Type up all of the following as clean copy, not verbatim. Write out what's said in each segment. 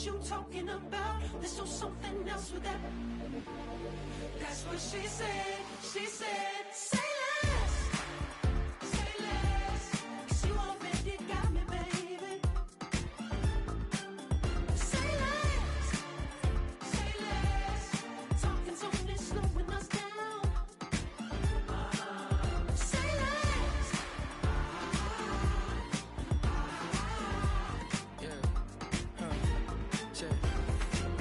what you talking about. Let's do something else with that. That's what she said. She said, say less. Say less. 'Cause you already got me, baby. Say less. Say less. Talking's only slowing us down. Say less.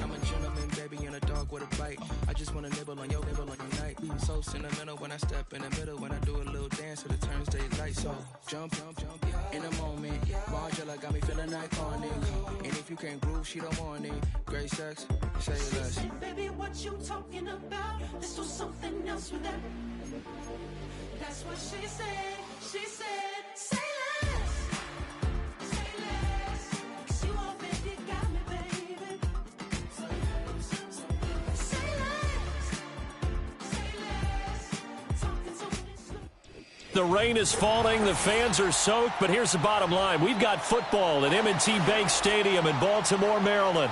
I'm a gentleman, baby, and a dog with a bite. I just wanna nibble on your night. So sentimental when I step in the middle. When I do a little dance, till it turns daylight. So jump, in a moment. Margella got me feeling iconic. And if you can't groove, she don't want it. Great sex, say less. She said, baby, what you talking about? Let's do something else with that. That's what she said. She said, say less. Say less. 'Cause you already got me, baby. Say less. Say less. Talking's only slow. The rain is falling, the fans are soaked, but here's the bottom line. We've got football at M&T Bank Stadium in Baltimore, Maryland.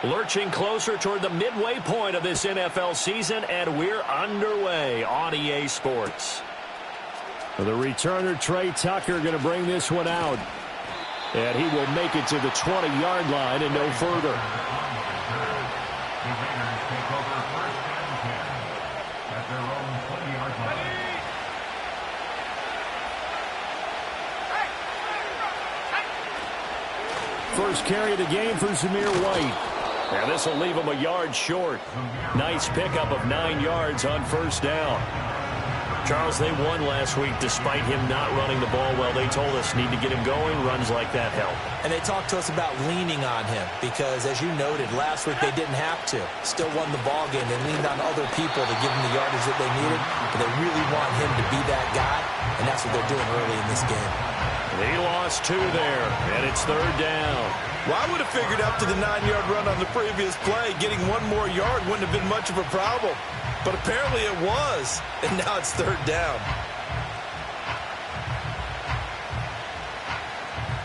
Lurching closer toward the midway point of this NFL season, and we're underway on EA Sports. The returner, Trey Tucker, going to bring this one out. And he will make it to the 20-yard line and no further. First carry of the game for Zamir White. And this will leave him a yard short. Nice pickup of 9 yards on first down. Charles, they won last week despite him not running the ball well. They told us need to get him going. Runs like that help. And they talked to us about leaning on him because, as you noted, last week they didn't have to. Still won the ball game. They leaned on other people to give them the yardage that they needed. But they really want him to be that guy, and that's what they're doing early in this game. He lost 2 there, and it's third down. Well, I would have figured after the 9-yard run on the previous play, getting 1 more yard wouldn't have been much of a problem. But apparently it was, and now it's third down.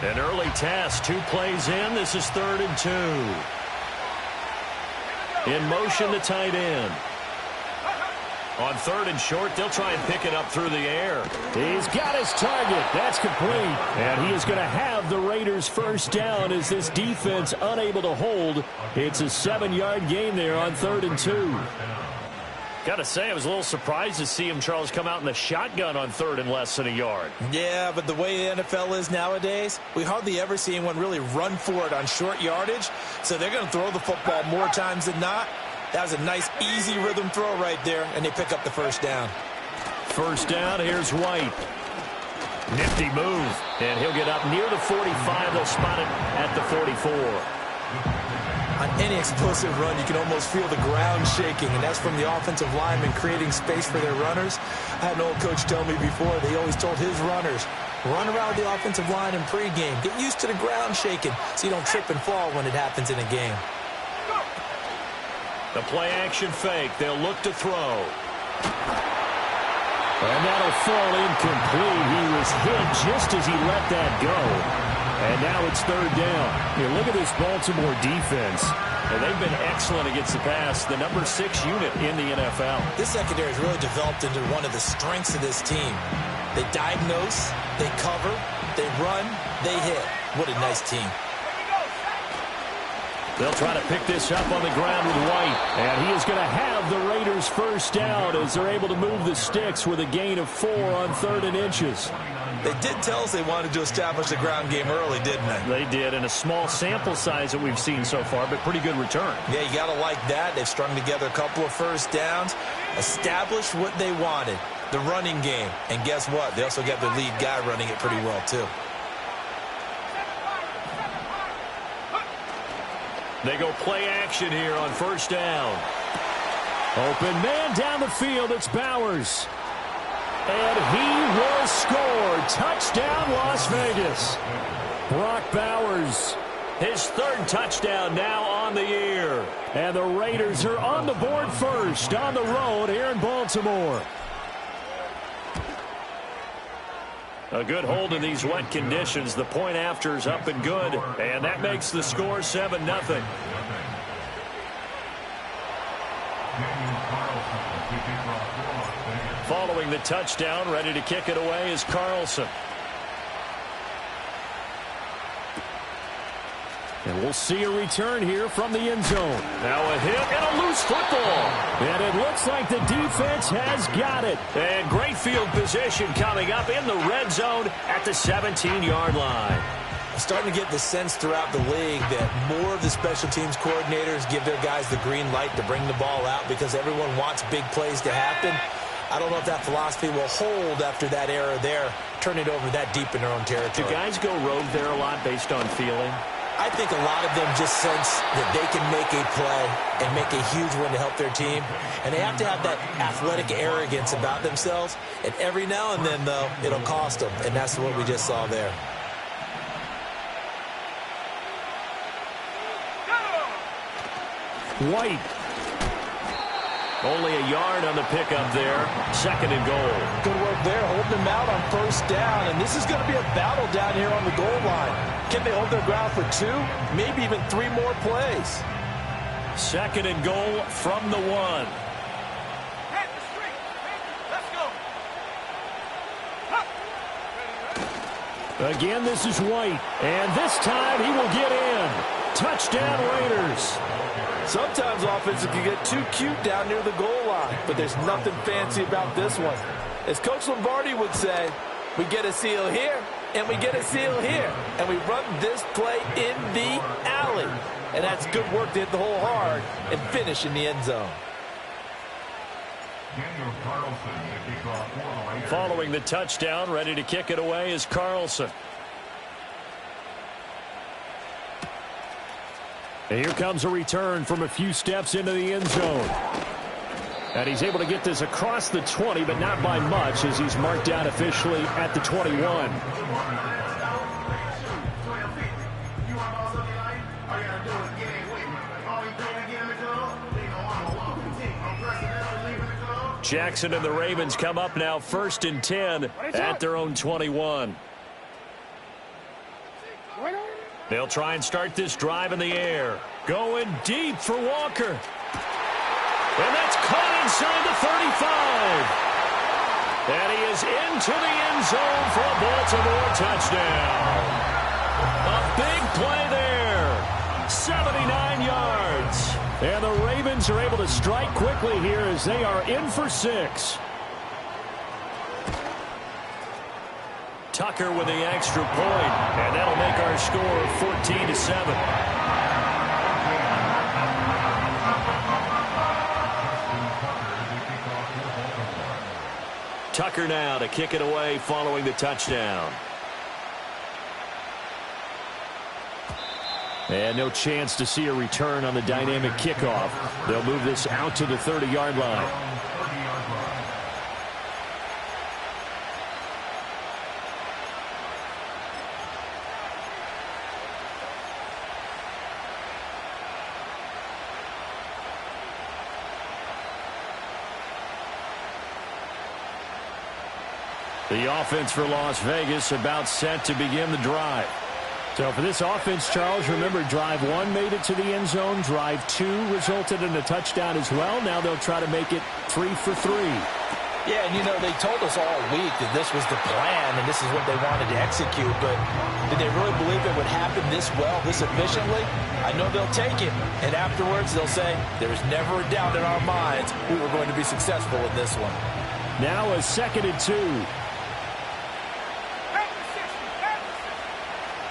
An early task, 2 plays in. This is 3rd and 2. In motion, the tight end. On 3rd and short, they'll try and pick it up through the air. He's got his target. That's complete. And he is going to have the Raiders first down as this defense unable to hold. It's a 7-yard gain there on 3rd and 2. Got to say, I was a little surprised to see him, Charles, come out in the shotgun on 3rd and less than a yard. Yeah, but the way the NFL is nowadays, we hardly ever see anyone really run for it on short yardage. So they're going to throw the football more times than not. That was a nice, easy rhythm throw right there, and they pick up the first down. First down, here's White. Nifty move, and he'll get up near the 45. They'll spot it at the 44. On any explosive run, you can almost feel the ground shaking, and that's from the offensive linemen creating space for their runners. I had an old coach tell me before, they always told his runners, run around the offensive line in pregame. Get used to the ground shaking so you don't trip and fall when it happens in a game. The play-action fake. They'll look to throw. And that'll fall incomplete. He was hit just as he let that go. And now it's third down. Here, look at this Baltimore defense. And they've been excellent against the pass, the number 6 unit in the NFL. This secondary has really developed into one of the strengths of this team. They diagnose, they cover, they run, they hit. What a nice team. They'll try to pick this up on the ground with White. And he is going to have the Raiders first down as they're able to move the sticks with a gain of 4 on 3rd and inches. They did tell us they wanted to establish the ground game early, didn't they? They did, in a small sample size that we've seen so far, but pretty good return. Yeah, you got to like that. They've strung together a couple of first downs, established what they wanted, the running game. And guess what? They also got their lead guy running it pretty well, too. They go play action here on first down. Open man down the field. It's Bowers. And he will score. Touchdown, Las Vegas. Brock Bowers His third touchdown now on the year. And the Raiders are on the board first on the road here in Baltimore. A good hold in these wet conditions. The point after is up and good. And that makes the score 7-0. Following the touchdown, ready to kick it away is Carlson. And we'll see a return here from the end zone. Now a hit and a loose football. And it looks like the defense has got it. And great field position coming up in the red zone at the 17-yard line. I'm starting to get the sense throughout the league that more of the special teams coordinators give their guys the green light to bring the ball out because everyone wants big plays to happen. I don't know if that philosophy will hold after that era there, turn it over that deep in their own territory. Do guys go rogue there a lot based on feeling? I think a lot of them just sense that they can make a play and make a huge one to help their team. And they have to have that athletic arrogance about themselves. And every now and then, though, it'll cost them. And that's what we just saw there. White. Only a yard on the pickup there. 2nd and goal. Good work there, holding them out on first down. And this is going to be a battle down here on the goal line. Can they hold their ground for 2, maybe even 3 more plays? 2nd and goal from the 1. Again, this is White. And this time he will get in. Touchdown Raiders. Sometimes offenses can get too cute down near the goal line, but there's nothing fancy about this one. As Coach Lombardi would say, we get a seal here, and we get a seal here, and we run this play in the alley. And that's good work to hit the hole hard and finish in the end zone. Following the touchdown, ready to kick it away is Carlson. And here comes a return from a few steps into the end zone. And he's able to get this across the 20, but not by much as he's marked down officially at the 21. Jackson and the Ravens come up now 1st and 10 at their own 21. They'll try and start this drive in the air. Going deep for Walker. And that's caught inside the 35. And he is into the end zone for a Baltimore touchdown. A big play there. 79 yards. And the Ravens are able to strike quickly here as they are in for 6. Tucker with the extra point, and that'll make our score 14-7. Tucker now to kick it away following the touchdown. And no chance to see a return on the dynamic kickoff. They'll move this out to the 30-yard line. The offense for Las Vegas about set to begin the drive. So for this offense, Charles, remember drive 1 made it to the end zone. Drive 2 resulted in a touchdown as well. Now they'll try to make it 3 for 3. Yeah, and you know, they told us all week that this was the plan and this is what they wanted to execute. But did they really believe it would happen this well, this efficiently? I know they'll take it. And afterwards they'll say, there was never a doubt in our minds we were going to be successful in this one. Now a 2nd and 2.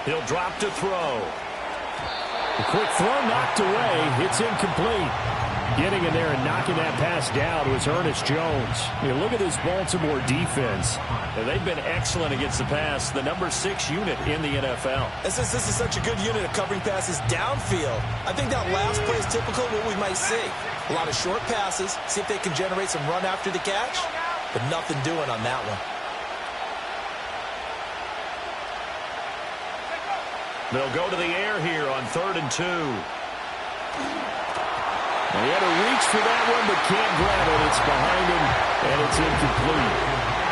He'll drop to throw. A quick throw knocked away. It's incomplete. Getting in there and knocking that pass down was Ernest Jones. Look at this Baltimore defense. They've been excellent against the pass. The number 6 unit in the NFL. And since this is such a good unit of covering passes downfield, I think that last play is typical of what we might see. A lot of short passes. See if they can generate some run after the catch. But nothing doing on that one. They'll go to the air here on 3rd and 2. He had to reach for that one, but can't grab it. It's behind him, and it's incomplete.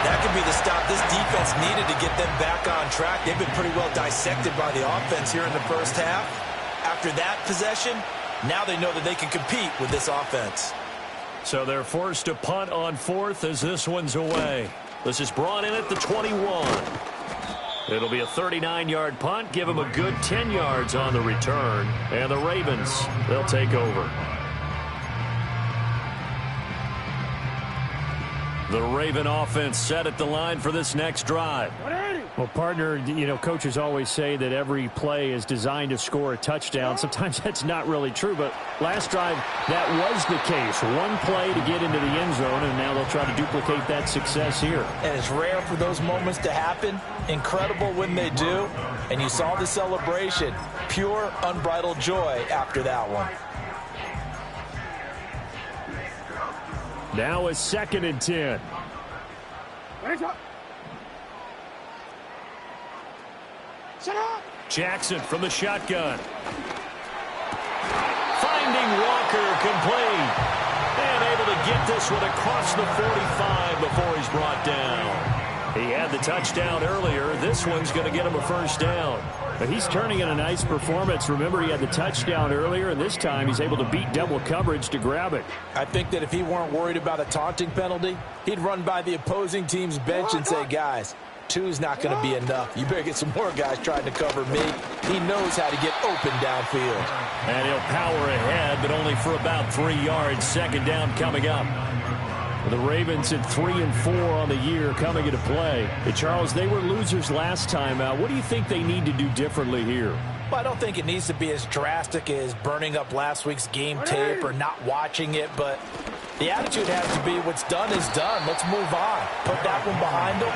That could be the stop this defense needed to get them back on track. They've been pretty well dissected by the offense here in the first half. After that possession, now they know that they can compete with this offense. So they're forced to punt on 4th as this one's away. This is brought in at the 21. It'll be a 39-yard punt. Give them a good 10 yards on the return. And the Ravens, they'll take over. The Raven offense set at the line for this next drive. Well, partner, you know, coaches always say that every play is designed to score a touchdown. Sometimes that's not really true, but last drive, that was the case. One play to get into the end zone, and now they'll try to duplicate that success here. And it's rare for those moments to happen. Incredible when they do. And you saw the celebration. Pure, unbridled joy after that one. Now a 2nd and 10. Jackson from the shotgun. Finding Walker complete. And able to get this one across the 45 before he's brought down. He had the touchdown earlier. This one's going to get him a first down. But he's turning in a nice performance. Remember, he had the touchdown earlier, and this time he's able to beat double coverage to grab it. I think that if he weren't worried about a taunting penalty, he'd run by the opposing team's bench and say, guys, 2's not going to be enough. You better get some more guys trying to cover me. He knows how to get open downfield. And he'll power ahead, but only for about 3 yards. 2nd down coming up. The Ravens at 3 and 4 on the year coming into play. Hey, Charles, they were losers last time out. What do you think they need to do differently here? Well, I don't think it needs to be as drastic as burning up last week's game tape or not watching it, but the attitude has to be what's done is done. Let's move on. Put that one behind them,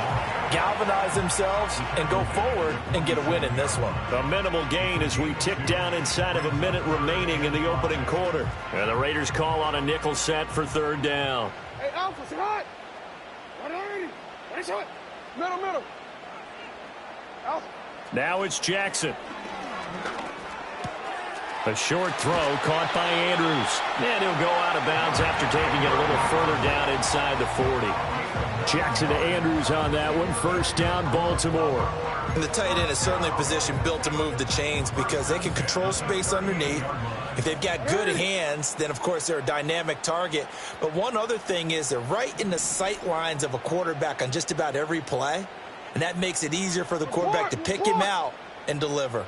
galvanize themselves, and go forward and get a win in this one. A minimal gain as we tick down inside of a minute remaining in the opening quarter. And the Raiders call on a nickel set for 3rd down. Hey, Alpha, say hi. What is it? Middle. Alpha. Now it's Jackson. A short throw caught by Andrews. And he'll go out of bounds after taking it a little further down inside the 40. Jackson to Andrews on that one. 1st down, Baltimore. And the tight end is certainly a position built to move the chains because they can control space underneath. If they've got good hands, then, of course, they're a dynamic target. But one other thing is they're right in the sight lines of a quarterback on just about every play. And that makes it easier for the quarterback to pick him out and deliver.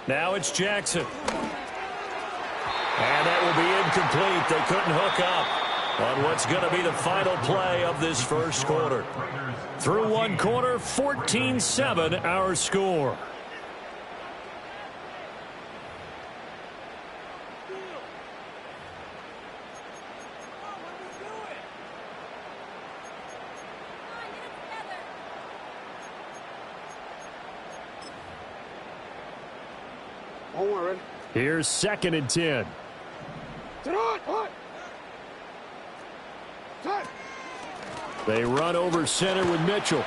Now it's Jackson. And that will be incomplete. They couldn't hook up on what's going to be the final play of this first quarter. Through one quarter, 14-7 our score. Here's 2nd and 10. They run over center with Mitchell.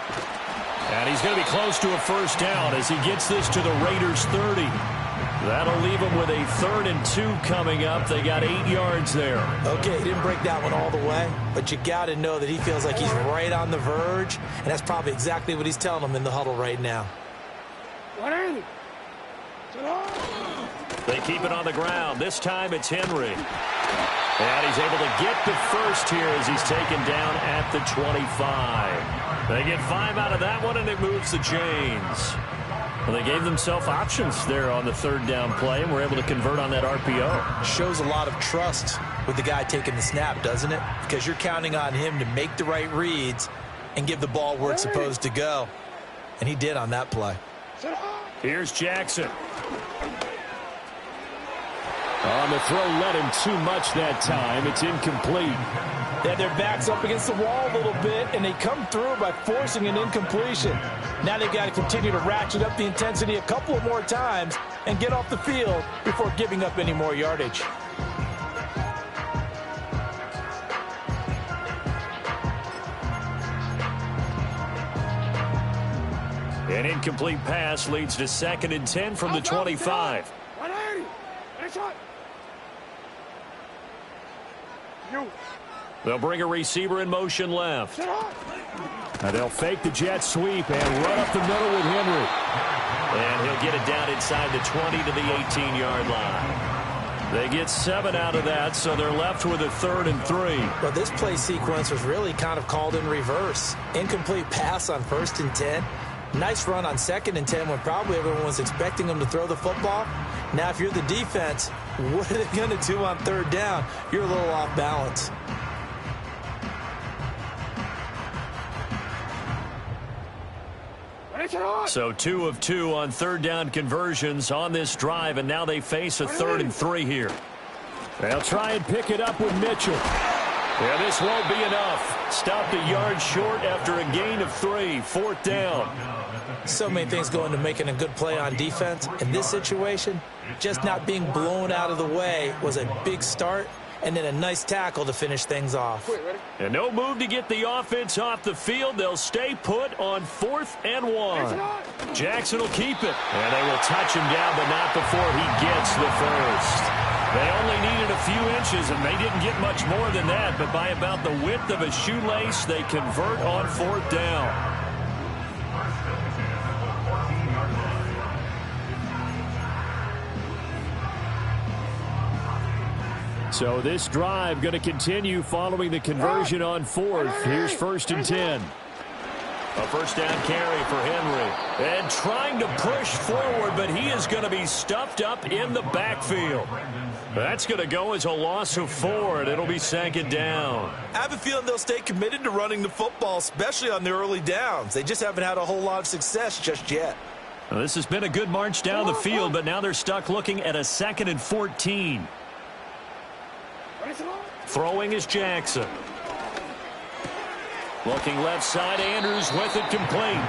And he's going to be close to a first down as he gets this to the Raiders' 30. That'll leave them with a 3rd and 2 coming up. They got 8 yards there. Okay, he didn't break that one all the way, but you got to know that he feels like he's right on the verge, and that's probably exactly what he's telling them in the huddle right now. They keep it on the ground. This time it's Henry. And he's able to get the first here as he's taken down at the 25. They get 5 out of that one, and it moves the chains. Well, they gave themselves options there on the 3rd down play, and were able to convert on that RPO. Shows a lot of trust with the guy taking the snap, doesn't it? Because you're counting on him to make the right reads and give the ball where it's supposed to go. And he did on that play. Here's Jackson. On the throw, led him too much that time. It's incomplete. They had their backs up against the wall a little bit, and they come through by forcing an incompletion. Now they've got to continue to ratchet up the intensity a couple of more times and get off the field before giving up any more yardage. An incomplete pass leads to 2nd and 10 from the 25. 180. Ready, shot. You. They'll bring a receiver in motion left. Now they'll fake the jet sweep and run up the middle with Henry. And he'll get it down inside the 20 to the 18-yard line. They get 7 out of that, so they're left with a 3rd and 3. Well, this play sequence was really kind of called in reverse. Incomplete pass on 1st and 10. Nice run on 2nd and 10 when probably everyone was expecting them to throw the football. Now, if you're the defense, what are they going to do on 3rd down? You're a little off balance. So 2 of 2 on 3rd down conversions on this drive, and now they face a 3rd and 3 here. They'll try and pick it up with Mitchell. Yeah, this won't be enough. Stopped a yard short after a gain of 3. 4th down. So many things go into making a good play on defense. In this situation, just not being blown out of the way was a big start, and then a nice tackle to finish things off. And no move to get the offense off the field. They'll stay put on 4th and 1. Jackson will keep it. And they will touch him down, but not before he gets the first. They only needed a few inches, and they didn't get much more than that. But by about the width of a shoelace, they convert on 4th down. So this drive going to continue following the conversion on 4th. Here's 1st and 10. A 1st down carry for Henry. And trying to push forward, but he is going to be stuffed up in the backfield. That's going to go as a loss of 4, and it'll be 2nd down. I have a feeling they'll stay committed to running the football, especially on the early downs. They just haven't had a whole lot of success just yet. Well, this has been a good march down the field, but now they're stuck looking at a 2nd and 14. Throwing is Jackson. Looking left side, Andrews with it complete.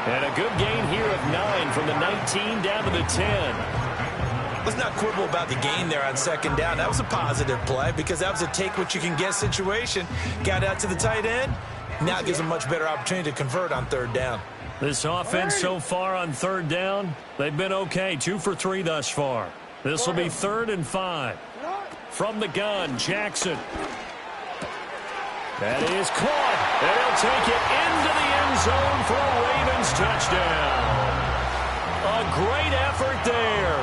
And a good gain here of 9 from the 19 down to the 10. Let's not quibble about the gain there on 2nd down. That was a positive play because that was a take-what-you-can-get situation. Got out to the tight end. Now it gives them a much better opportunity to convert on 3rd down. This offense so far on 3rd down, they've been okay. 2 for 3 thus far. This will be 3rd and 5. From the gun, Jackson. That is caught. And he'll take it into the end zone for a Ravens touchdown. A great effort there.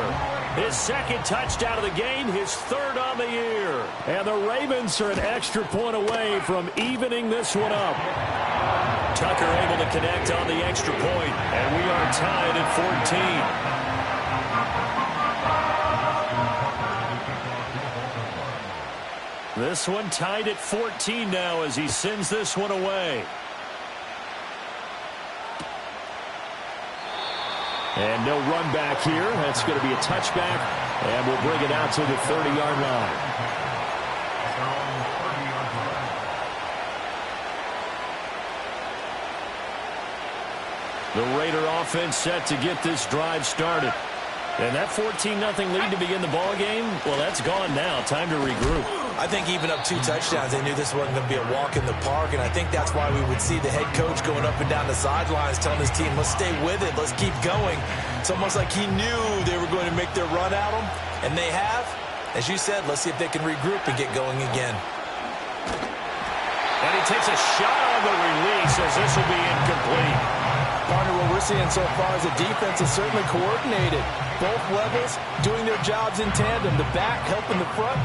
His 2nd touchdown of the game, his 3rd on the year. And the Ravens are an extra point away from evening this one up. Tucker able to connect on the extra point, and we are tied at 14. This one tied at 14 now as he sends this one away. And no run back here. That's going to be a touchback, and we'll bring it out to the 30-yard line. The Raider offense set to get this drive started. And that 14-0 lead to begin the ball game, well, that's gone now. Time to regroup. I think even up 2 touchdowns, they knew this wasn't going to be a walk in the park, and I think that's why we would see the head coach going up and down the sidelines telling his team, let's stay with it, let's keep going. It's almost like he knew they were going to make their run at him, and they have. As you said, let's see if they can regroup and get going again. And he takes a shot on the release as this will be incomplete. Partner, what we're seeing so far is the defense is certainly coordinated. Both levels doing their jobs in tandem. The back helping the front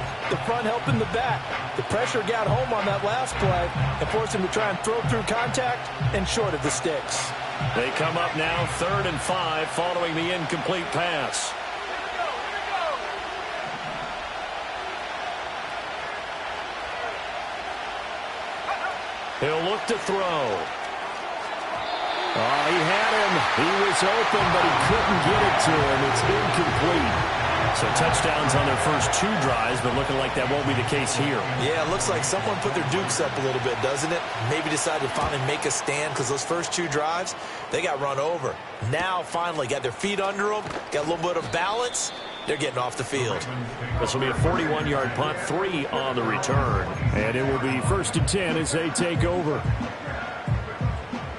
helping the back. The pressure got home on that last play and forced him to try and throw through contact and short of the sticks. They come up now 3rd and 5 following the incomplete pass. He'll look to throw. Oh, he had him. He was open, but he couldn't get it to him. It's incomplete. So touchdowns on their first 2 drives, but looking like that won't be the case here. Yeah, it looks like someone put their dukes up a little bit, doesn't it? Maybe decided to finally make a stand because those first 2 drives, they got run over. Now, finally, got their feet under them, got a little bit of balance. They're getting off the field. This will be a 41-yard punt, 3 on the return. And it will be 1st and 10 as they take over.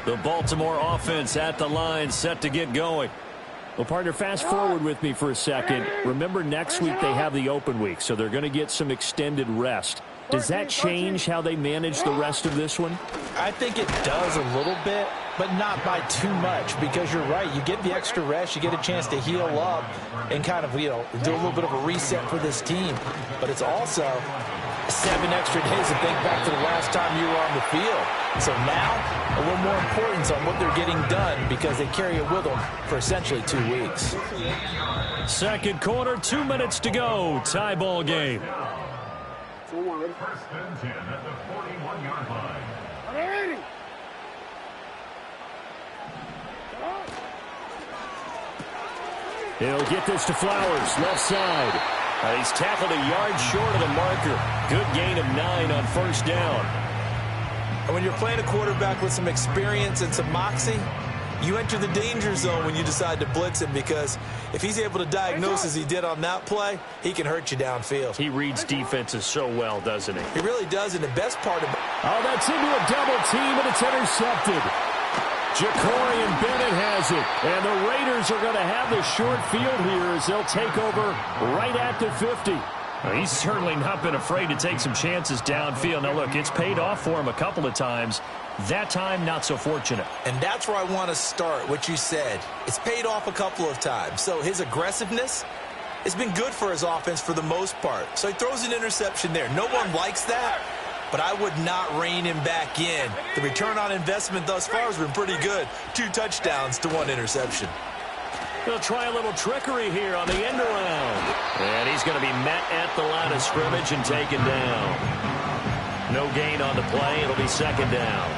The Baltimore offense at the line, set to get going. Well, partner, fast forward with me for a second. Remember, next week they have the open week, so they're going to get some extended rest. Does that change how they manage the rest of this one? I think it does a little bit, but not by too much, because you're right. You get the extra rest, you get a chance to heal up and kind of, do a little bit of a reset for this team. But it's also 7 extra days to think back to the last time you were on the field. So now, a little more importance on what they're getting done because they carry it with them for essentially 2 weeks. Second quarter, 2 minutes to go. Tie ball game. First and 10 at the 41-yard line. He'll get this to Flowers, left side. He's tackled a yard short of the marker. Good gain of 9 on first down. And when you're playing a quarterback with some experience and some moxie, you enter the danger zone when you decide to blitz him, because if he's able to diagnose as he did on that play, he can hurt you downfield. He reads defenses so well, doesn't he? He really does, and the best part of it. Oh, that's into a double team, and it's intercepted. Ja'Cory Bennett has it, and the Raiders are going to have the short field here as they'll take over right at the 50. He's certainly not been afraid to take some chances downfield. Now, look, it's paid off for him a couple of times. That time, not so fortunate. And that's where I want to start, what you said. It's paid off a couple of times. So his aggressiveness has been good for his offense for the most part. So he throws an interception there. No one likes that, but I would not rein him back in. The return on investment thus far has been pretty good. 2 touchdowns to 1 interception. They'll try a little trickery here on the end around. And he's going to be met at the line of scrimmage and taken down. No gain on the play. It'll be second down.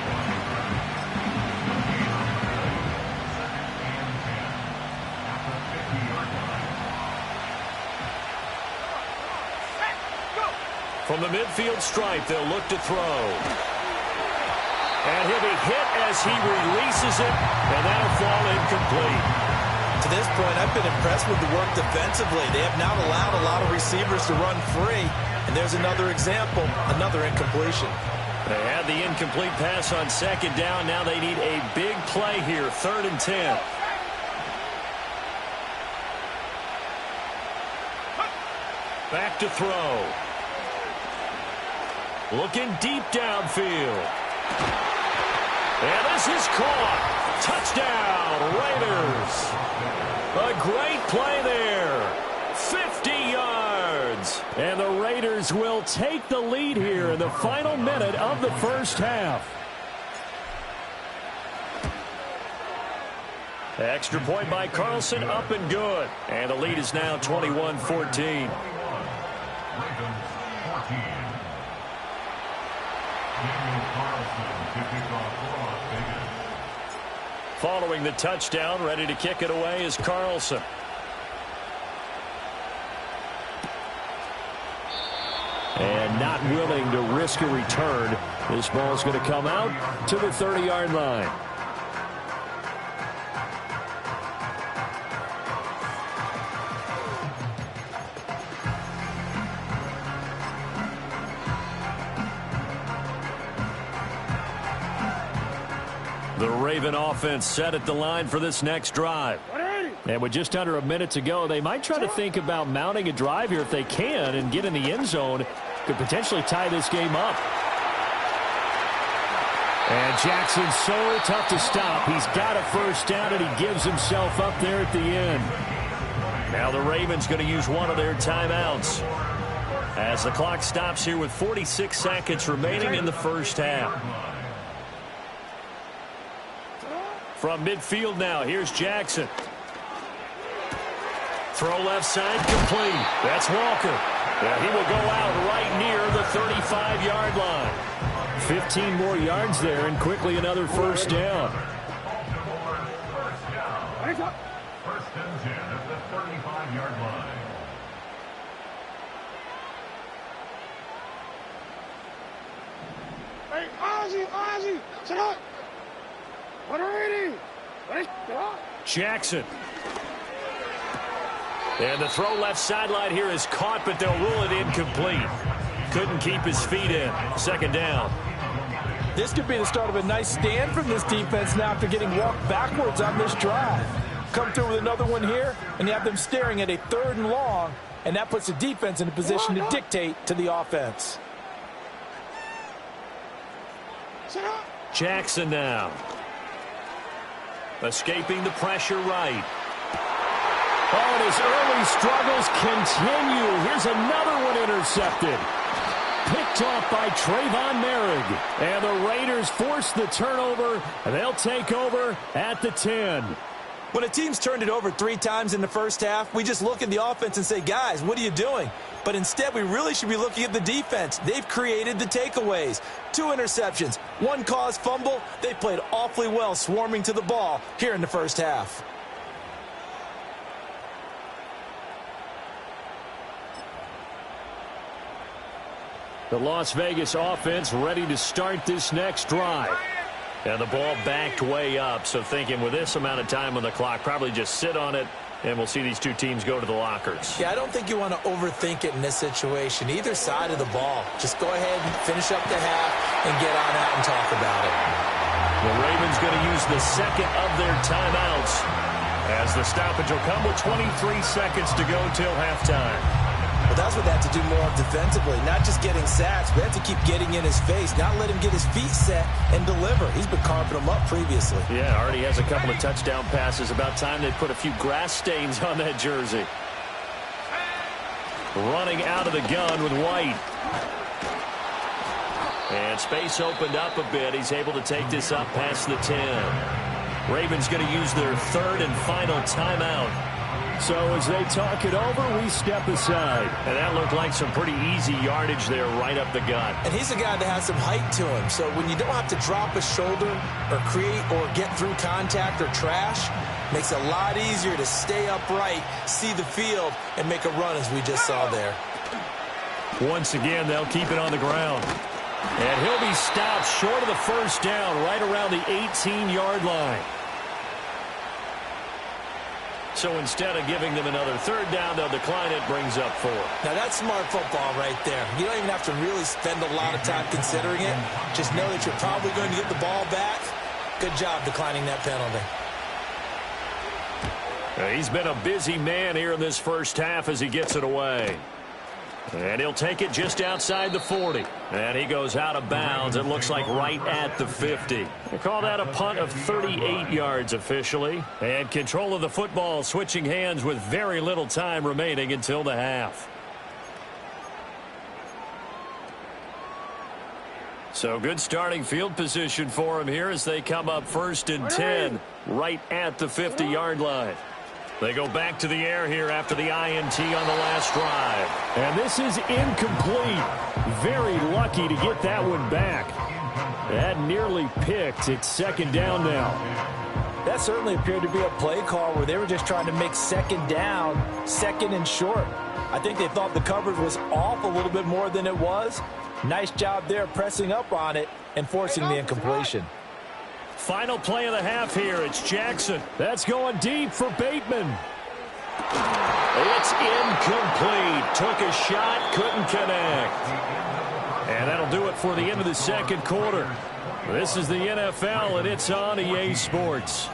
From the midfield stripe, they'll look to throw. And he'll be hit as he releases it, and that'll fall incomplete. To this point, I've been impressed with the work defensively. They have not allowed a lot of receivers to run free. And there's another example, another incompletion. They had the incomplete pass on second down. Now they need a big play here, 3rd and 10. Back to throw. Looking deep downfield. And this is caught. Touchdown, Raiders. A great play there. 50 yards. And the Raiders will take the lead here in the final minute of the first half. Extra point by Carlson, up and good. And the lead is now 21-14. Following the touchdown, ready to kick it away is Carlson. And not willing to risk a return. This ball's going to come out to the 30-yard line. The Raven offense set at the line for this next drive. And with just under a minute to go, they might try to think about mounting a drive here if they can and get in the end zone. Could potentially tie this game up. And Jackson's so tough to stop. He's got a first down, and he gives himself up there at the end. Now the Ravens going to use one of their timeouts as the clock stops here with 46 seconds remaining in the first half. From midfield now, here's Jackson. Throw left side, complete. That's Walker. Yeah, he will go out right near the 35-yard line. 15 more yards there, and quickly another first down. First and 10 at the 35-yard line. Hey, Ozzy, sit up. Jackson. And the throw left sideline here is caught, but they'll rule it incomplete. Couldn't keep his feet in. Second down. This could be the start of a nice stand from this defense now after getting walked backwards on this drive. Come through with another one here, and you have them staring at a 3rd and long, and that puts the defense in a position to dictate to the offense. Jackson now. Escaping the pressure right. Oh, and his early struggles continue. Here's another one intercepted. Picked off by Trayvon Merrick. And the Raiders force the turnover. They'll take over at the 10. When a team's turned it over 3 times in the first half, we just look at the offense and say, guys, what are you doing? But instead, we really should be looking at the defense. They've created the takeaways. 2 interceptions, 1 caused fumble. They played awfully well swarming to the ball here in the first half. The Las Vegas offense ready to start this next drive. And the ball backed way up, so thinking with this amount of time on the clock, probably just sit on it, and we'll see these 2 teams go to the lockers. Yeah, I don't think you want to overthink it in this situation. Either side of the ball. Just go ahead and finish up the half and get on out and talk about it. The Ravens going to use the second of their timeouts as the stoppage will come with 23 seconds to go till halftime. But that's what they have to do more of defensively, not just getting sacks, but they have to keep getting in his face, not let him get his feet set and deliver. He's been carving them up previously. Yeah, already has a couple of touchdown passes. About time they put a few grass stains on that jersey. Running out of the gun with White. And space opened up a bit. He's able to take this up past the 10. Ravens going to use their 3rd and final timeout. So as they talk it over, we step aside. And that looked like some pretty easy yardage there right up the gut. And he's a guy that has some height to him. So when you don't have to drop a shoulder or create or get through contact or trash, makes it a lot easier to stay upright, see the field, and make a run as we just saw there. Once again, they'll keep it on the ground. And he'll be stopped short of the first down right around the 18-yard line. So instead of giving them another 3rd down, they'll decline it, brings up 4. Now that's smart football right there. You don't even have to really spend a lot of time considering it. Just know that you're probably going to get the ball back. Good job declining that penalty. He's been a busy man here in this first half as he gets it away. And he'll take it just outside the 40. And he goes out of bounds. It looks like right at the 50. They call that a punt of 38 yards officially. And control of the football switching hands with very little time remaining until the half. So good starting field position for him here as they come up 1st and 10 right at the 50-yard line. They go back to the air here after the INT on the last drive. And this is incomplete. Very lucky to get that one back. That nearly picked. It's 2nd down now. That certainly appeared to be a play call where they were just trying to make 2nd down, 2nd and short. I think they thought the coverage was off a little bit more than it was. Nice job there pressing up on it and forcing the incompletion. Final play of the half here. It's Jackson. That's going deep for Bateman. It's incomplete. Took a shot, couldn't connect. And that'll do it for the end of the 2nd quarter. This is the NFL, and it's on EA Sports.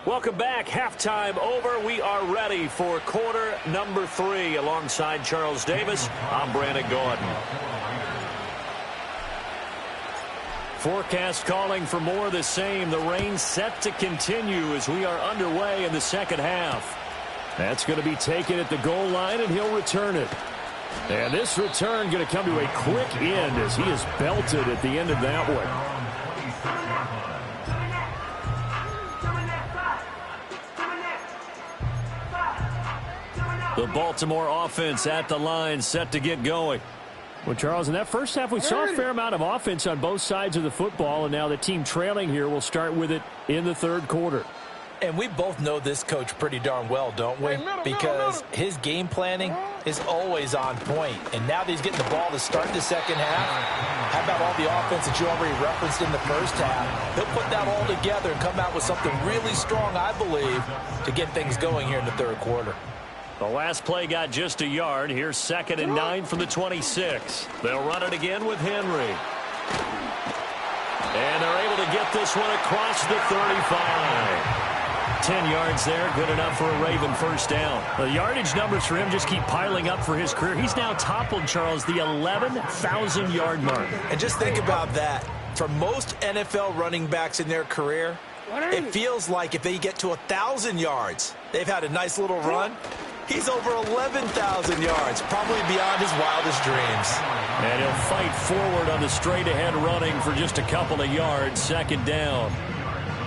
Welcome back. Halftime over. We are ready for quarter number 3. Alongside Charles Davis, I'm Brandon Gordon. Forecast calling for more of the same. The rain set to continue as we are underway in the 2nd half. That's going to be taken at the goal line, and he'll return it. And this return going to come to a quick end as he is belted at the end of that one. The Baltimore offense at the line, set to get going. Well, Charles, in that first half, we saw a fair amount of offense on both sides of the football, and now the team trailing here will start with it in the 3rd quarter. And we both know this coach pretty darn well, don't we? Because his game planning is always on point. And now that he's getting the ball to start the second half, how about all the offense that you already referenced in the first half? He'll put that all together and come out with something really strong, I believe, to get things going here in the third quarter. The last play got just a yard. Here's 2nd and 9 from the 26. They'll run it again with Henry. And they're able to get this one across the 35. 10 yards there, good enough for a Raven first down. The yardage numbers for him just keep piling up for his career. He's now toppled, Charles, the 11,000-yard mark. And just think about that. For most NFL running backs in their career, it feels like if they get to 1,000 yards, they've had a nice little run. He's over 11,000 yards, probably beyond his wildest dreams. And he'll fight forward on the straight-ahead running for just a couple of yards, 2nd down.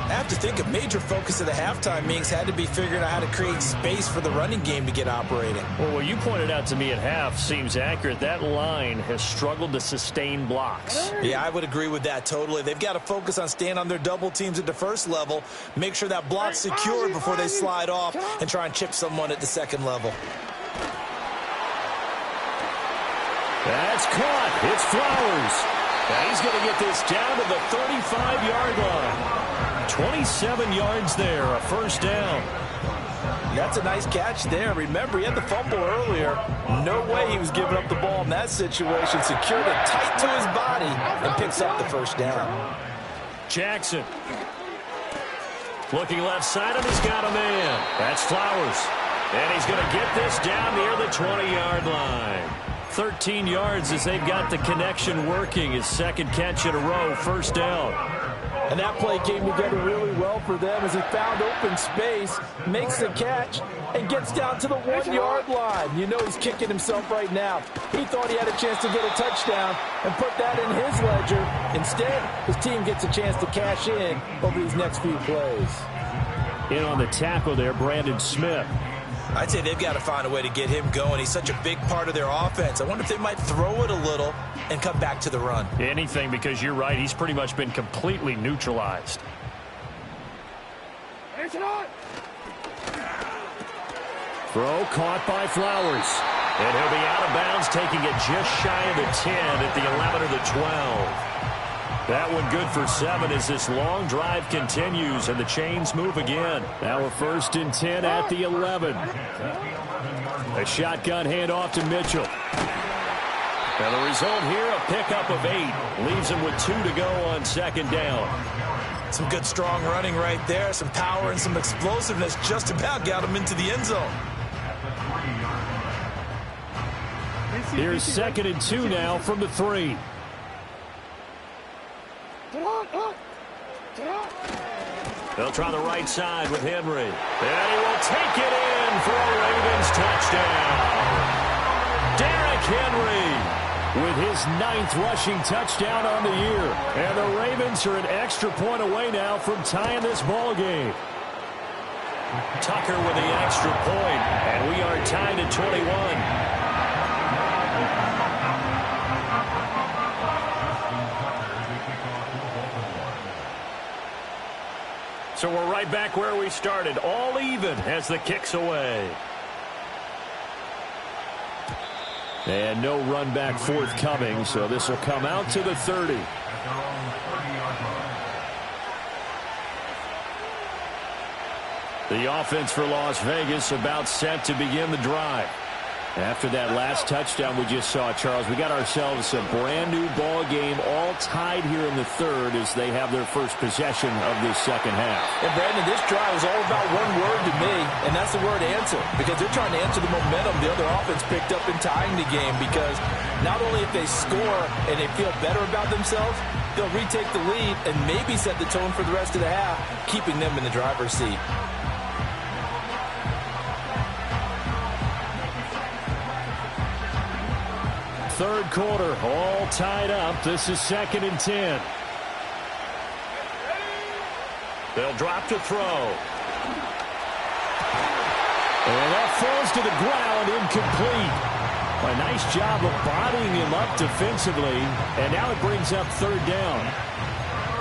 I have to think a major focus of the halftime meetings had to be figuring out how to create space for the running game to get operating. Well, what you pointed out to me at half seems accurate. That line has struggled to sustain blocks. Yeah, I would agree with that totally. They've got to focus on staying on their double teams at the first level, make sure that block's secured before they slide off, and try and chip someone at the second level. That's caught. It's Flowers. And he's going to get this down to the 35-yard line. 27 yards there, a first down. That's a nice catch there. Remember, he had the fumble earlier. No way he was giving up the ball in that situation. Secured it tight to his body and picks up the first down. Jackson. Looking left side, and he's got a man. That's Flowers. And he's going to get this down near the 20-yard line. 13 yards as they've got the connection working. His second catch in a row, first down. And that play came together really well for them as he found open space, makes the catch, and gets down to the 1-yard line. You know he's kicking himself right now. He thought he had a chance to get a touchdown and put that in his ledger. Instead, his team gets a chance to cash in over these next few plays. In on the tackle there, Brandon Smith. I'd say they've got to find a way to get him going. He's such a big part of their offense. I wonder if they might throw it a little and come back to the run. Anything, because you're right. He's pretty much been completely neutralized. Throw caught by Flowers. And he'll be out of bounds, taking it just shy of the 10 at the 11 or the 12. That one good for 7 as this long drive continues and the chains move again. Now a 1st and 10 at the 11. A shotgun handoff to Mitchell. And the result here, a pickup of 8. Leaves him with 2 to go on 2nd down. Some good strong running right there. Some power and some explosiveness just about got him into the end zone. Here's 2nd and 2 now from the 3. They'll try the right side with Henry. And he will take it in for a Ravens touchdown. Derrick Henry with his 9th rushing touchdown on the year. And the Ravens are an extra point away now from tying this ball game. Tucker with the extra point, and we are tied at 21. So we're right back where we started, all even as the kick's away. And no run back forthcoming, so this will come out to the 30. The offense for Las Vegas about set to begin the drive. After that last touchdown we just saw, Charles, we got ourselves a brand-new ball game, all tied here in the 3rd as they have their first possession of this second half. And, Brandon, this drive is all about one word to me, and that's the word answer, because they're trying to answer the momentum the other offense picked up in tying the game, because not only if they score and they feel better about themselves, they'll retake the lead and maybe set the tone for the rest of the half, keeping them in the driver's seat. Third quarter, all tied up. This is 2nd and 10. They'll drop to throw. And that falls to the ground, incomplete. A nice job of bodying him up defensively, and now it brings up 3rd down.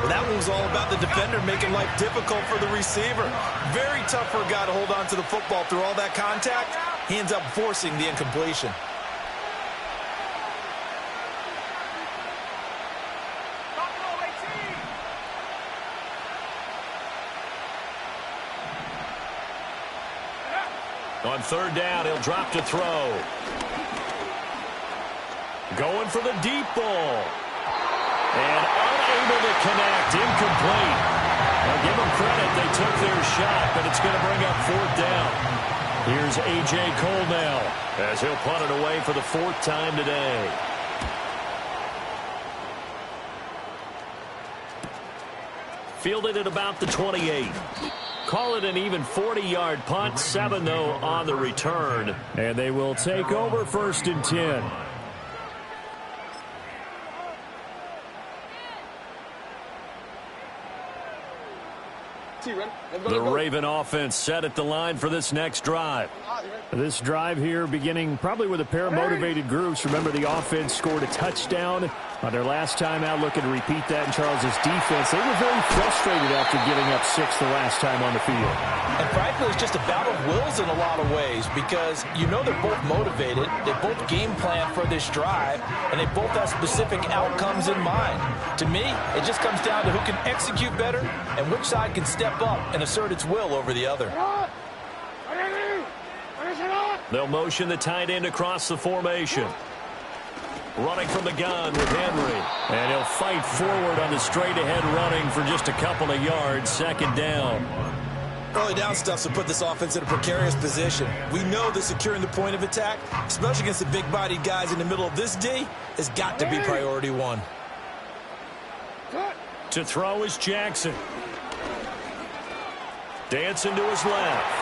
Well, that one was all about the defender making life difficult for the receiver. Very tough for a guy to hold on to the football through all that contact. He ends up forcing the incompletion. On third down, he'll drop to throw. Going for the deep ball. And unable to connect. Incomplete. Now give them credit. They took their shot, but it's going to bring up fourth down. Here's A.J. Cole now as he'll punt it away for the fourth time today. Fielded at about the 28. Call it an even 40-yard punt. 7, though, on the return. And they will take over 1st and 10. The Raven offense set at the line for this next drive. This drive here beginning probably with a pair of motivated groups. Remember, the offense scored a touchdown on their last time out. Looking to repeat that in Charles's defense. They were very frustrated after giving up 6 the last time on the field. And frankly, it's just a battle of wills in a lot of ways because you know they're both motivated. They both game plan for this drive, and they both have specific outcomes in mind. To me, it just comes down to who can execute better and which side can step up and assert its will over the other. They'll motion the tight end across the formation. Running from the gun with Henry. And he'll fight forward on the straight-ahead running for just a couple of yards. 2nd down. Early down stuff to put this offense in a precarious position. We know that securing the point of attack, especially against the big-bodied guys in the middle of this D, has got to be priority 1. To throw is Jackson. Dancing to his left.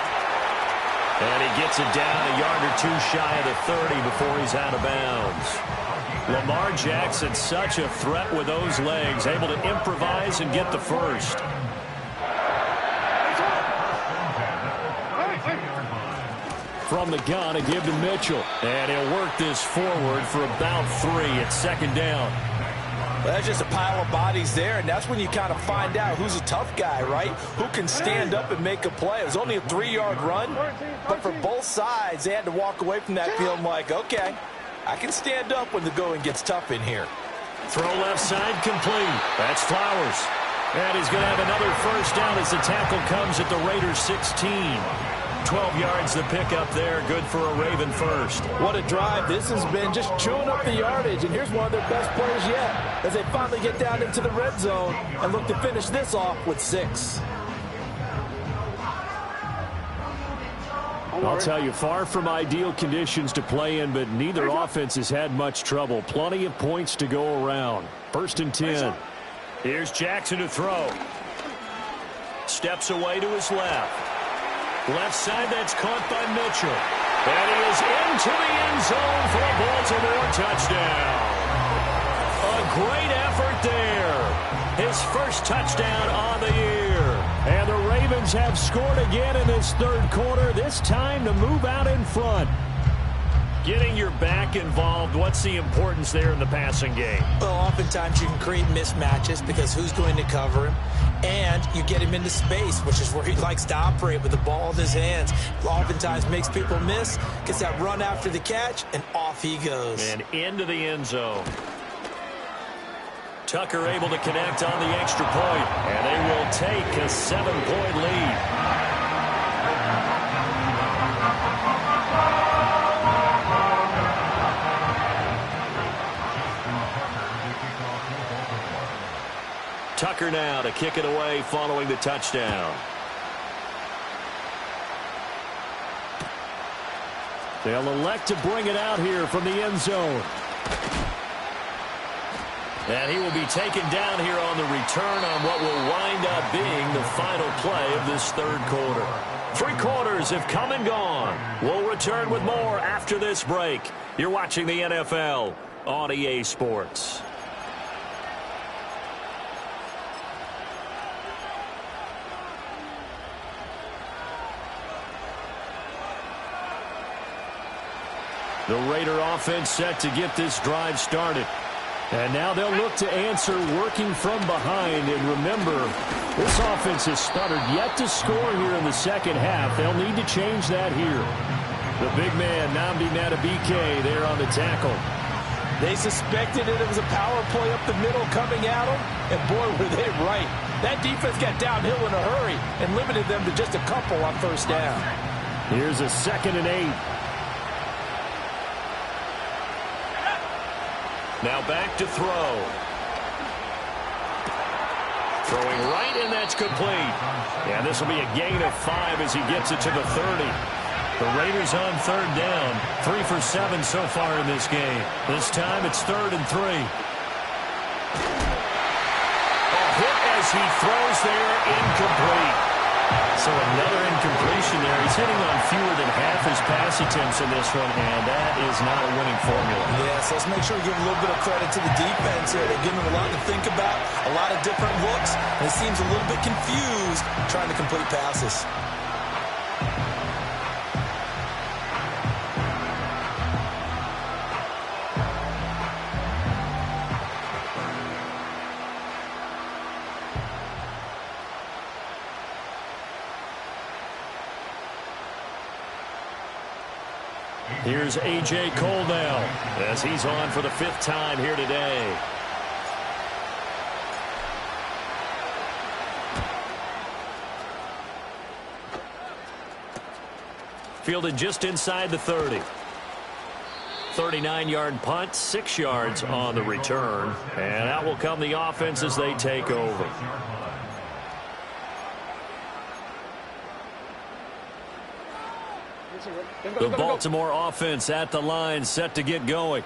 And he gets it down a yard or 2 shy of the 30 before he's out of bounds. Lamar Jackson, such a threat with those legs, able to improvise and get the first. From the gun, a give to Mitchell. And he'll work this forward for about 3 at 2nd down. Well, that's just a pile of bodies there, and that's when you kind of find out who's a tough guy, right? Who can stand up and make a play. It was only a 3-yard run, but for both sides, they had to walk away from that feeling like, okay, I can stand up when the going gets tough in here. Throw left side complete. That's Flowers. And he's going to have another first down as the tackle comes at the Raiders' 16. 12 yards the pickup there. Good for a Raven first. What a drive. This has been just chewing up the yardage. And here's one of their best plays yet as they finally get down into the red zone and look to finish this off with 6. I'll tell you, far from ideal conditions to play in, but neither offense has had much trouble. Plenty of points to go around. 1st and 10. Here's Jackson to throw. Steps away to his left. Left side, that's caught by Mitchell. And he is into the end zone for a Baltimore touchdown. A great effort there. His first touchdown on the year. And the Ravens have scored again in this 3rd quarter, this time to move out in front. Getting your back involved, what's the importance there in the passing game? Well, oftentimes you can create mismatches because who's going to cover him? And you get him into space, which is where he likes to operate with the ball in his hands. Oftentimes makes people miss, gets that run after the catch, and off he goes. And into the end zone. Tucker able to connect on the extra point, and they will take a 7-point lead. Tucker now to kick it away following the touchdown. They'll elect to bring it out here from the end zone. And he will be taken down here on the return on what will wind up being the final play of this 3rd quarter. 3 quarters have come and gone. We'll return with more after this break. You're watching the NFL on EA Sports. The Raider offense set to get this drive started. And now they'll look to answer working from behind. And remember, this offense has sputtered yet to score here in the 2nd half. They'll need to change that here. The big man, Nnamdi Madubuike, there on the tackle. They suspected it was a power play up the middle coming at them, and boy, were they right. That defense got downhill in a hurry and limited them to just a couple on first down. Here's a 2nd and 8. Now back to throw. Throwing right, and that's complete. And this will be a gain of 5 as he gets it to the 30. The Raiders on 3rd down. 3 for 7 so far in this game. This time it's 3rd and 3. A hit as he throws there, incomplete. So another incompletion there. He's hitting on fewer than half his pass attempts in this one, and that is not a winning formula. Yes, let's make sure we give a little bit of credit to the defense here. They're giving him a lot to think about, a lot of different looks, and he seems a little bit confused trying to complete passes. Here's A.J. Cole now as he's on for the 5th time here today. Fielded just inside the 30. 39-yard punt, 6 yards on the return. And out will come the offense as they take over. The Baltimore offense at the line, set to get going.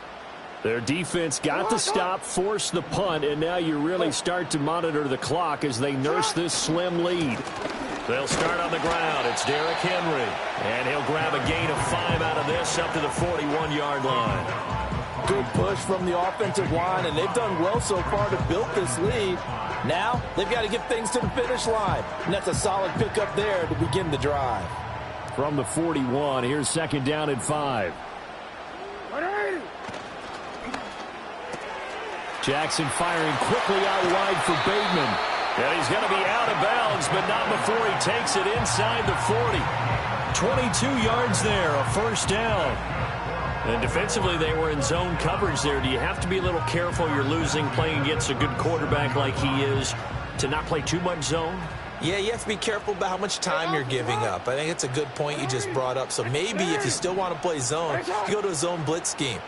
Their defense got the stop, forced the punt, and now you really start to monitor the clock as they nurse this slim lead. They'll start on the ground. It's Derrick Henry, and he'll grab a gain of 5 out of this up to the 41-yard line. Good push from the offensive line, and they've done well so far to build this lead. Now they've got to get things to the finish line, and that's a solid pickup there to begin the drive. From the 41, here's 2nd down and 5. Jackson firing quickly out wide for Bateman. And he's going to be out of bounds, but not before he takes it inside the 40. 22 yards there, a 1st down. And defensively, they were in zone coverage there. Do you have to be a little careful? You're losing, playing against a good quarterback like he is, to not play too much zone? Yeah, you have to be careful about how much time you're giving up. I think it's a good point you just brought up. So maybe if you still want to play zone, you go to a zone blitz scheme.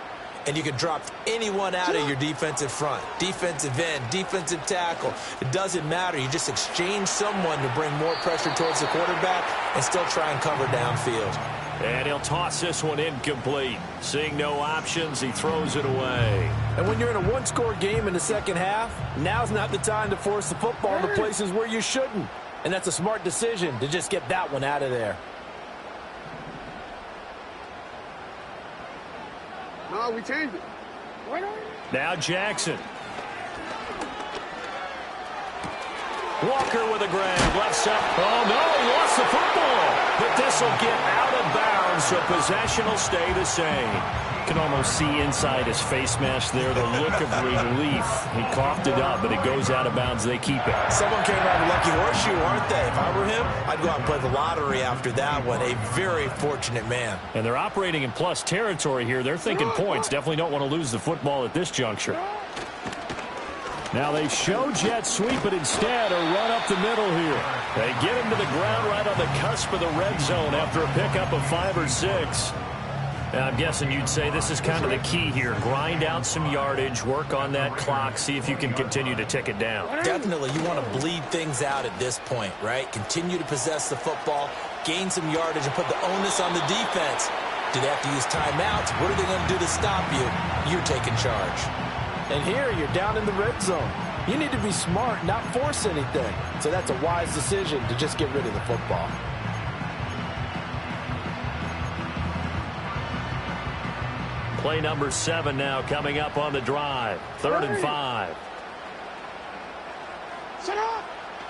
And you can drop anyone out of your defensive front. Defensive end, defensive tackle. It doesn't matter. You just exchange someone to bring more pressure towards the quarterback and still try and cover downfield. And he'll toss this one incomplete. Seeing no options, he throws it away. And when you're in a one-score game in the second half, now's not the time to force the football into places where you shouldn't. And that's a smart decision to just get that one out of there. No, we changed it. Now Jackson. Walker with a grab, left side. Oh, no, he lost the football. But this will get out of bounds, so possession will stay the same. You can almost see inside his face mask there the look of relief. He coughed it up, but it goes out of bounds. They keep it. Someone came around a lucky horseshoe, aren't they? If I were him, I'd go out and play the lottery after that one. A very fortunate man. And they're operating in plus territory here. They're thinking points. Definitely don't want to lose the football at this juncture. Now they show jet sweep, but instead a run up the middle here. They get him to the ground right on the cusp of the red zone after a pickup of 5 or 6. And I'm guessing you'd say this is kind of the key here. Grind out some yardage, work on that clock, see if you can continue to tick it down. Definitely, you want to bleed things out at this point, right? Continue to possess the football, gain some yardage, and put the onus on the defense. Do they have to use timeouts? What are they going to do to stop you? You're taking charge. And here you're down in the red zone. You need to be smart, not force anything. So that's a wise decision to just get rid of the football. Play number 7 now coming up on the drive. 3rd and 5.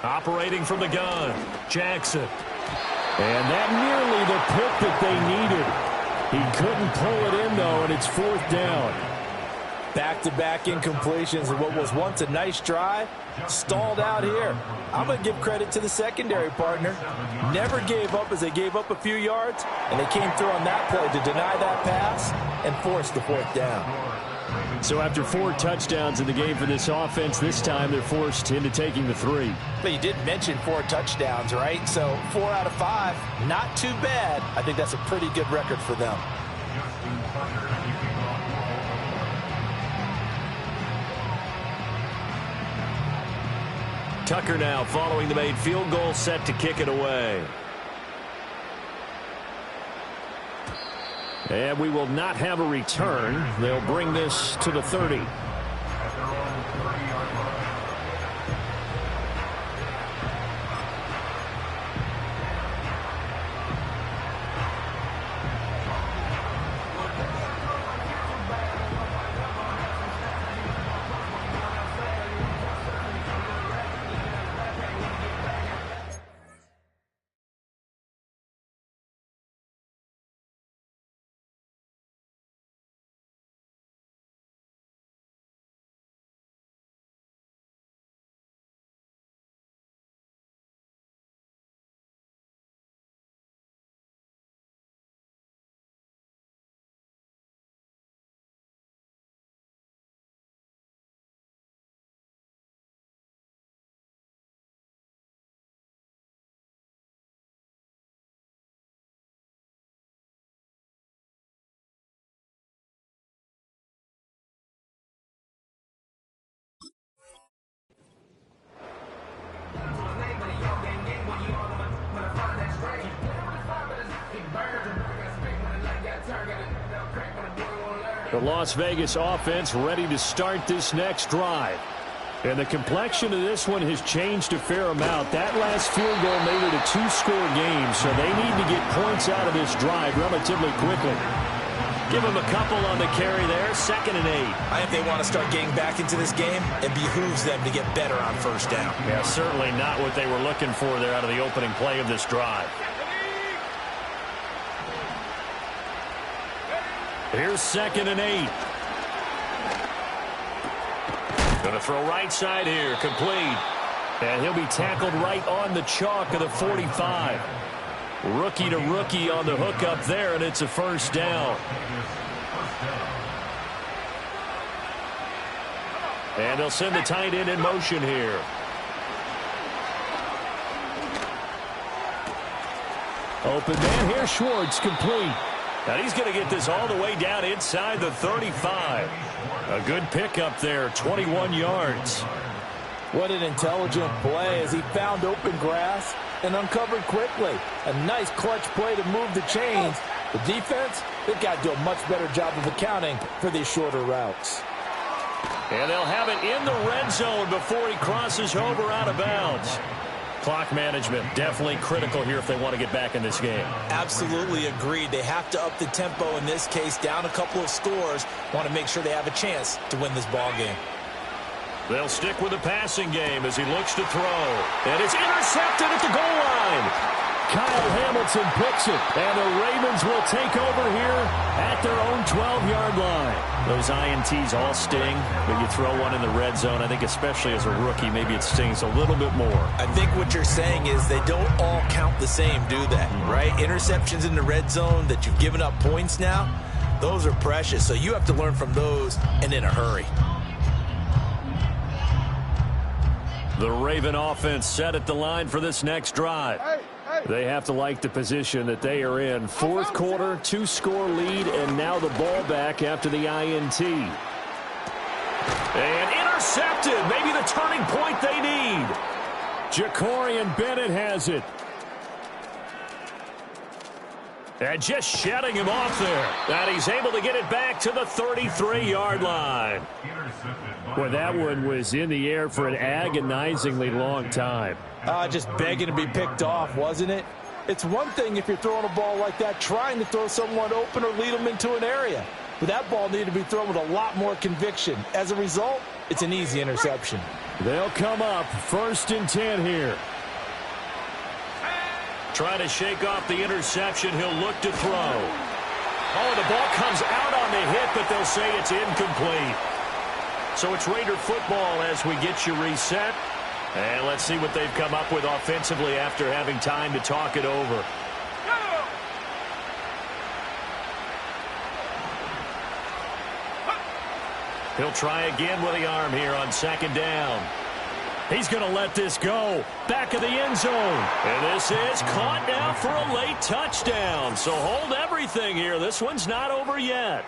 Operating from the gun, Jackson. And that nearly the pick that they needed. He couldn't pull it in, though, and it's 4th down. Back-to-back incompletions of what was once a nice drive, stalled out here. I'm going to give credit to the secondary partner. Never gave up as they gave up a few yards, and they came through on that play to deny that pass and force the fourth down. So after 4 touchdowns in the game for this offense, this time they're forced into taking the 3. But you did mention 4 touchdowns, right? So 4 out of 5, not too bad. I think that's a pretty good record for them. Tucker now following the made field goal, set to kick it away. And we will not have a return. They'll bring this to the 30. The Las Vegas offense ready to start this next drive. And the complexion of this one has changed a fair amount. That last field goal made it a 2-score game, so they need to get points out of this drive relatively quickly. Give them a couple on the carry there, 2nd and 8. I think they want to start getting back into this game. It behooves them to get better on first down. Yeah, certainly not what they were looking for there out of the opening play of this drive. Here's 2nd and 8. Going to throw right side here, complete. And he'll be tackled right on the chalk of the 45. Rookie to rookie on the hook up there, and it's a first down. And they'll send the tight end in motion here. Open man here, Schwartz, complete. Now he's going to get this all the way down inside the 35. A good pickup there, 21 yards. What an intelligent play as he found open grass and uncovered quickly. A nice clutch play to move the chains. The defense, they've got to do a much better job of accounting for these shorter routes. And they'll have it in the red zone before he crosses over out of bounds. Clock management definitely critical here if they want to get back in this game. Absolutely agreed. They have to up the tempo in this case, down a couple of scores. Want to make sure they have a chance to win this ball game. They'll stick with the passing game as he looks to throw. And it's intercepted at the goal line. Kyle Hamilton picks it. And the Ravens will take over here at their own 12-yard line. Those INTs all sting, but you throw one in the red zone. I think especially as a rookie, maybe it stings a little bit more. I think what you're saying is they don't all count the same, do they? Right? Interceptions in the red zone that you've given up points now, those are precious. So you have to learn from those and in a hurry. The Raven offense set at the line for this next drive. They have to like the position that they are in. Fourth quarter, 2-score lead, and now the ball back after the INT. And intercepted. Maybe the turning point they need. Jacorian Bennett has it. And just shutting him off there. And he's able to get it back to the 33-yard line. Boy, that one was in the air for an agonizingly long time. Just begging to be picked off, wasn't it? It's one thing if you're throwing a ball like that, trying to throw someone open or lead them into an area. But that ball needed to be thrown with a lot more conviction. As a result, it's an easy interception. They'll come up 1st and 10 here. Trying to shake off the interception. He'll look to throw. Oh, the ball comes out on the hit, but they'll say it's incomplete. So it's Raider football as we get you reset. And let's see what they've come up with offensively after having time to talk it over. He'll try again with the arm here on second down. He's going to let this go. Back of the end zone. And this is caught now for a late touchdown. So hold everything here. This one's not over yet.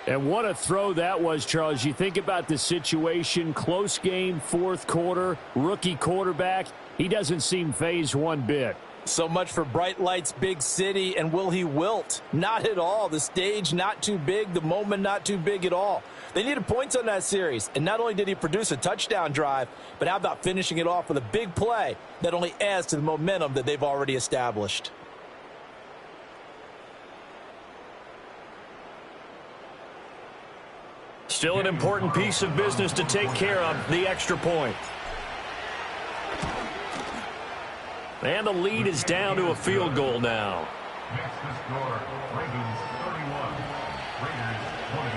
And what a throw that was, Charles. You think about the situation, close game, fourth quarter, rookie quarterback. He doesn't seem fazed one bit. So much for bright lights, big city, and will he wilt? Not at all. The stage not too big, the moment not too big at all. They needed points on that series, and not only did he produce a touchdown drive, but how about finishing it off with a big play that only adds to the momentum that they've already established. Still an important piece of business to take care of, the extra point. And the lead is down to a field goal now. Next to score, Ravens 31, Raiders 28.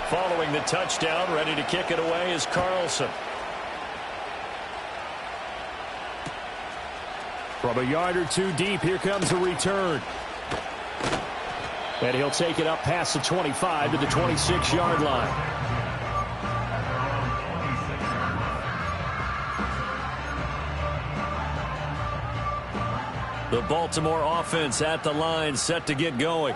Following the touchdown, ready to kick it away is Carlson. From a yard or two deep, here comes the return. And he'll take it up past the 25 to the 26-yard line. The Baltimore offense at the line, set to get going.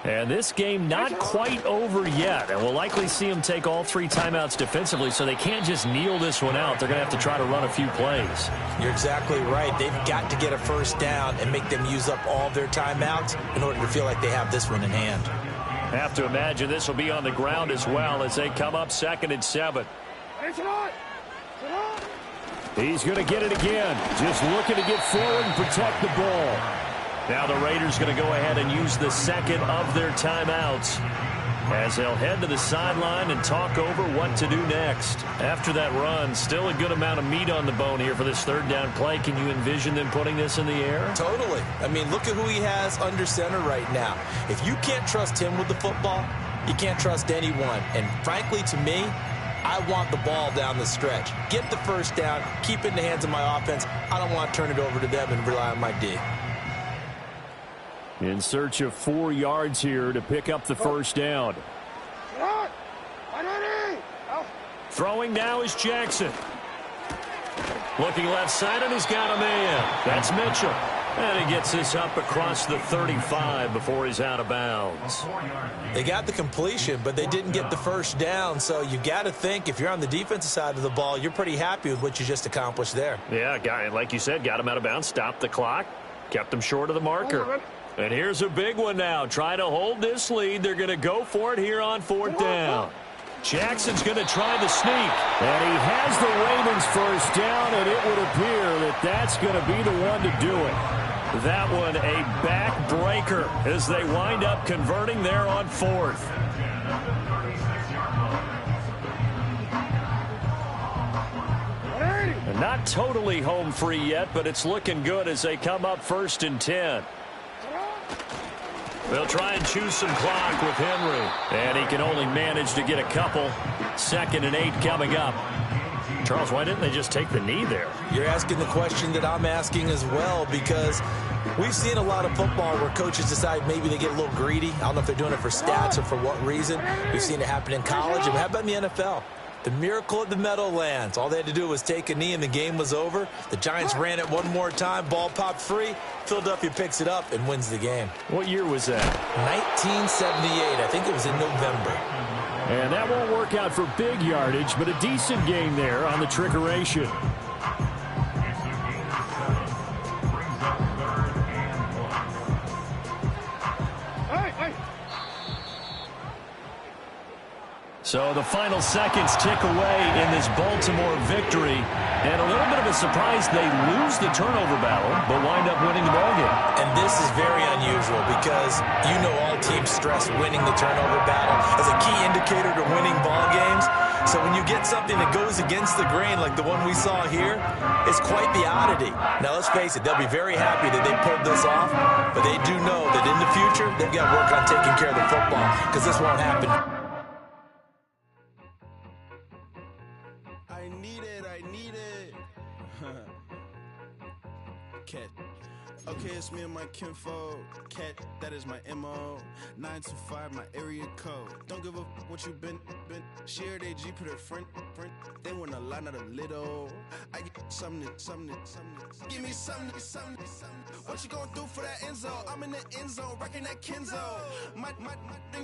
And this game not quite over yet. And we'll likely see them take all three timeouts defensively, so they can't just kneel this one out. They're going to have to try to run a few plays. You're exactly right. They've got to get a first down and make them use up all their timeouts in order to feel like they have this one in hand. Have to imagine this will be on the ground as well as they come up 2nd and 7. He's going to get it again. Just looking to get forward and protect the ball. Now the Raiders going to go ahead and use the second of their timeouts as they'll head to the sideline and talk over what to do next. After that run, still a good amount of meat on the bone here for this third down play. Can you envision them putting this in the air? Totally. I mean, look at who he has under center right now. If you can't trust him with the football, you can't trust anyone. And frankly, to me, I want the ball down the stretch. Get the first down, keep it in the hands of my offense. I don't want to turn it over to them and rely on my D. In search of 4 yards here to pick up the first down. Throwing now is Jackson. Looking left side, and he's got a man. That's Mitchell. And he gets this up across the 35 before he's out of bounds. They got the completion, but they didn't get the first down. So you got to think if you're on the defensive side of the ball, you're pretty happy with what you just accomplished there. Yeah, like you said, got him out of bounds, stopped the clock, kept him short of the marker. And here's a big one now. Trying to hold this lead. They're going to go for it here on 4th down. Jackson's going to try the sneak. And he has the Ravens first down, and it would appear that that's going to be the one to do it. That one a backbreaker as they wind up converting there on 4th. And not totally home free yet, but it's looking good as they come up 1st and 10. They'll try and choose some clock with Henry. And he can only manage to get a couple. 2nd and 8 coming up. Charles, why didn't they just take the knee there? You're asking the question that I'm asking as well, because we've seen a lot of football where coaches decide maybe they get a little greedy. I don't know if they're doing it for stats or for what reason. We've seen it happen in college. And how about in the NFL? The miracle at the Meadowlands. All they had to do was take a knee and the game was over. The Giants ran it one more time. Ball popped free. Philadelphia picks it up and wins the game. What year was that? 1978. I think it was in November. And that won't work out for big yardage, but a decent game there on the trickeration. So the final seconds tick away in this Baltimore victory. And a little bit of a surprise, they lose the turnover battle, but wind up winning the ballgame. And this is very unusual because all teams stress winning the turnover battle as a key indicator to winning ball games. So when you get something that goes against the grain like the one we saw here, it's quite the oddity. Now, let's face it, they'll be very happy that they pulled this off, but they do know that in the future, they've got to work on taking care of the football because this won't happen. I need it. Cat. Okay, it's me and my kinfolk. Cat, that is my MO. 925, my area code. Don't give a what you been. Shared AG, put her friend. They want a lot, not a little. I get something. Give me something. What you gonna do for that end zone? I'm in the end zone, rocking that Kenzo. My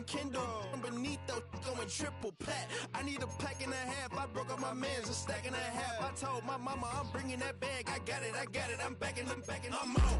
Kindle. Beneath though, going triple plat. I need a pack and a half. I broke up my man's, a stack and a half. I told my mama I'm bringing that bag. I got it. I'm backing. I'm on.